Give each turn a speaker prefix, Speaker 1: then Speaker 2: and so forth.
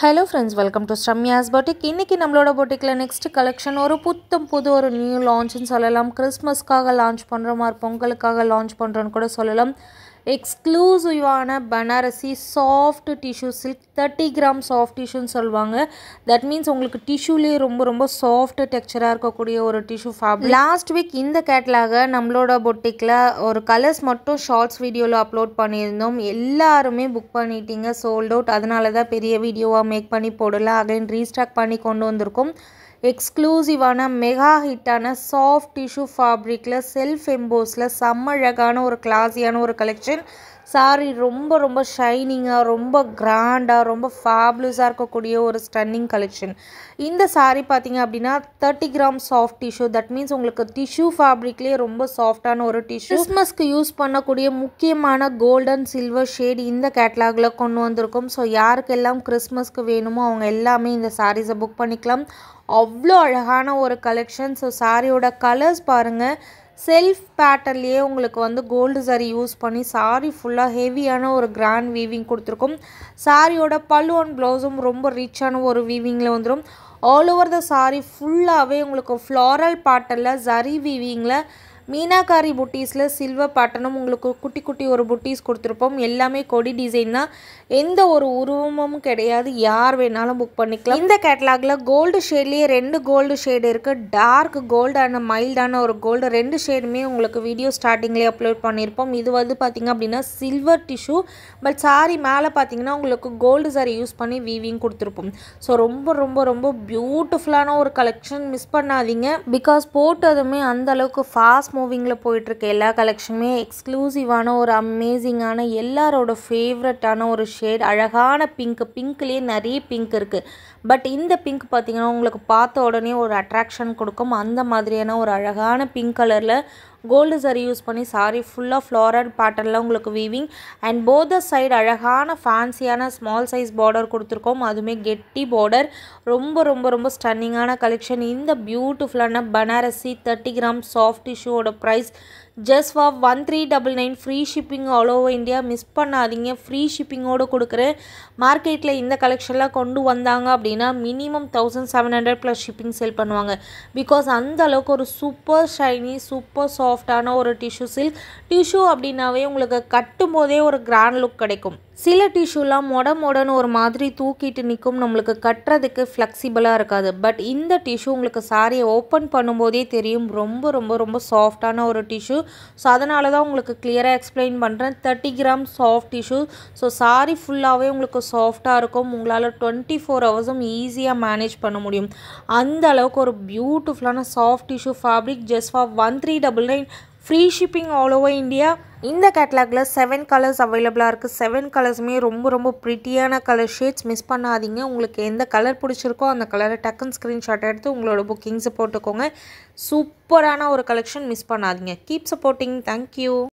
Speaker 1: Hello friends, welcome to Sramya's Boutique. இன்னைக்கு நம்மளோட boutique-ல next collection ஒரு புத்தம் புது ஒரு நியூ லான்ச்னு சொல்லலாம். கிறிஸ்மஸ்க்காக லான்ச் பண்ற மாதிரி பொங்கலுக்காக லான்ச் பண்றோன்னு கூட சொல்லலாம். எக்ஸ்க்ளூசிவான Banarasi soft tissue silk 30 gram soft டிஷ்யூன்னு சொல்லுவாங்க. தட் மீன்ஸ் உங்களுக்கு டிஷ்யூலேயே ரொம்ப சாஃப்ட் டெக்ஸ்சராக இருக்கக்கூடிய ஒரு டிஷ்யூ ஃபேப்ரிக். லாஸ்ட் வீக் இந்த கேட்லாக நம்மளோட பொட்டிக்கில் ஒரு கலர்ஸ் மட்டும் ஷார்ட்ஸ் வீடியோவில் அப்லோட் பண்ணியிருந்தோம். எல்லாருமே புக் பண்ணிட்டீங்க, சோல்ட் அவுட். அதனால தான் பெரிய வீடியோவாக மேக் பண்ணி போடல. அகைன் ரீஸ்டாக் பண்ணி கொண்டு வந்திருக்கோம். எக்ஸ்க்ளூசிவான மெகா ஹிட்டான சாஃப்ட் டிஷ்யூ ஃபேப்ரிக்கில் செல்ஃப் எம்போஸில் செம்ம அழகான ஒரு கிளாஸியான ஒரு கலெக்ஷன். சாரி ரொம்ப ஷைனிங்காக, ரொம்ப கிராண்டாக, ரொம்ப ஃபேப்லஸாக இருக்கக்கூடிய ஒரு ஸ்டன்னிங் கலெக்ஷன். இந்த சாரீ பார்த்தீங்க அப்படின்னா 30 gram soft tissue. That means உங்களுக்கு டிஷ்யூ ஃபேப்ரிக்லேயே ரொம்ப சாஃப்டான ஒரு டிஷ்யூ. கிறிஸ்மஸ்க்கு யூஸ் பண்ணக்கூடிய முக்கியமான கோல்டன் சில்வர் ஷேட் இந்த கேட்லாகில் கொண்டு வந்திருக்கோம். ஸோ யாருக்கெல்லாம் கிறிஸ்மஸ்க்கு வேணுமோ அவங்க எல்லாமே இந்த சாரீஸை புக் பண்ணிக்கலாம். அவ்வளோ அழகான ஒரு கலெக்ஷன். ஸோ சாரியோட கலர்ஸ் பாருங்கள். செல்ஃப் பேட்டர்லேயே உங்களுக்கு வந்து கோல்டு சாரி யூஸ் பண்ணி சாரி ஃபுல்லாக ஹெவியான ஒரு கிராண்ட் வீவிங் கொடுத்துருக்கோம். சாரியோட பல்லு அண்ட் ப்ளவுஸும் ரொம்ப ரிச்சான ஒரு வீவிங்கில் வந்துடும். ஆல் ஓவர் த சாரி ஃபுல்லாகவே உங்களுக்கு ஃப்ளாரல் பேட்டர்னில் ஜரி வீவிங்கில் மீனாக்காரி புட்டீஸில் சில்வர் பேட்டர்னும் உங்களுக்கு குட்டி ஒரு புட்டீஸ் கொடுத்துருப்போம். எல்லாமே கொடி டிசைன் தான், எந்த ஒரு உருவமும் கிடையாது. யார் வேணாலும் புக் பண்ணிக்கலாம். இந்த கேட்டலாகில் கோல்டு ஷேட்லேயே 2 கோல்டு ஷேடு இருக்குது. டார்க் கோல்டு அண்ட் மைல்டான ஒரு கோல்டு. 2 ஷேடுமே உங்களுக்கு வீடியோ ஸ்டார்டிங்லேயே அப்லோட் பண்ணியிருப்போம். இது வந்து பார்த்திங்க அப்படின்னா சில்வர் டிஷ்யூ, பட் சாரி மேலே பார்த்தீங்கன்னா உங்களுக்கு கோல்டு சாரி யூஸ் பண்ணி வீவிங் கொடுத்துருப்போம். ஸோ ரொம்ப பியூட்டிஃபுல்லான ஒரு கலெக்ஷன். மிஸ் பண்ணாதீங்க. பிகாஸ் போட்டதுமே அந்தளவுக்கு ஃபாஸ்ட் மூவிங்கில் போயிட்டுருக்கு. எல்லா கலெக்ஷனுமே எக்ஸ்க்ளூசிவான ஒரு அமேசிங்கான எல்லாரோட ஃபேவரட்டான ஒரு ஷேட். அழகான பிங்க்லேயே நிறைய பிங்க் இருக்குது. பட் இந்த பிங்க் பார்த்திங்கன்னா உங்களுக்கு பார்த்த உடனே ஒரு அட்ராக்ஷன் கொடுக்கும். அந்த மாதிரியான ஒரு அழகான பிங்க் கலரில் கோல்டு சாரி யூஸ் பண்ணி சாரி ஃபுல்லாக ஃப்ளாரல் பேட்டர்னில் உங்களுக்கு weaving and both the side அழகான ஃபேன்சியான ஸ்மால் சைஸ் பார்டர் கொடுத்துருக்கோம். அதுவுமே கெட்டி பார்டர். ரொம்ப ஸ்டன்னிங்கான கலெக்ஷன். இந்த பியூட்டிஃபுல்லான பனாரசி 30 கிராம் சாஃப்ட் டிஷ்யூவோட price just for 1399. Free shipping all over India. Miss பண்ணாதீங்க. ஃப்ரீ ஷிப்பிங்கோடு கொடுக்குறேன். மார்க்கெட்டில் இந்த கலெக்ஷன்லாம் கொண்டு வந்தாங்க அப்படின்னா மினிமம் 1700 ப்ளஸ் ஷிப்பிங் செல் பண்ணுவாங்க. பிகாஸ் அந்த அளவுக்கு ஒரு சூப்பர் ஷைனி சூப்பர் சாஃப்டான ஒரு டிஷ்யூ சில்க். டிஷ்யூ அப்படின்னாவே உங்களுக்கு கட்டும் போதே ஒரு கிராண்ட் லுக் கிடைக்கும். சில டிஷ்யூலாம் மொடன்னு ஒரு மாதிரி தூக்கிட்டு நிற்கும், நம்மளுக்கு கட்டுறதுக்கு ஃப்ளெக்சிபிளாக இருக்காது. பட் இந்த டிஷ்யூ உங்களுக்கு சாரியை ஓப்பன் பண்ணும்போதே தெரியும் ரொம்ப சாஃப்டான ஒரு டிஷ்யூ. ஸோ அதனால தான் உங்களுக்கு கிளியராக எக்ஸ்பிளைன் பண்ணுறேன். 30 gram soft tissue. So sorry ஃபுல்லாகவே உங்களுக்கு சாஃப்டாக இருக்கும். உங்களால் 24 ஹவர்ஸும் ஈஸியாக மேனேஜ் பண்ண முடியும். அந்த அளவுக்கு ஒரு பியூட்டிஃபுல்லான soft tissue fabric just for 1399. Free shipping all over India. இந்த கேட்லாகில் 7 கலர்ஸ் அவைலபிளாக இருக்குது. 7 கலர்ஸுமே ரொம்ப ப்ரிட்டியான கலர் ஷேட்ஸ். மிஸ் பண்ணாதீங்க. உங்களுக்கு எந்த கலர் பிடிச்சிருக்கோ அந்த கலரை டக்குன்னு ஸ்க்ரீன்ஷாட் எடுத்து உங்களோட புக்கிங்ஸை போட்டுக்கோங்க. சூப்பரான ஒரு கலெக்ஷன். மிஸ் பண்ணாதீங்க. Keep supporting. தேங்க்யூ.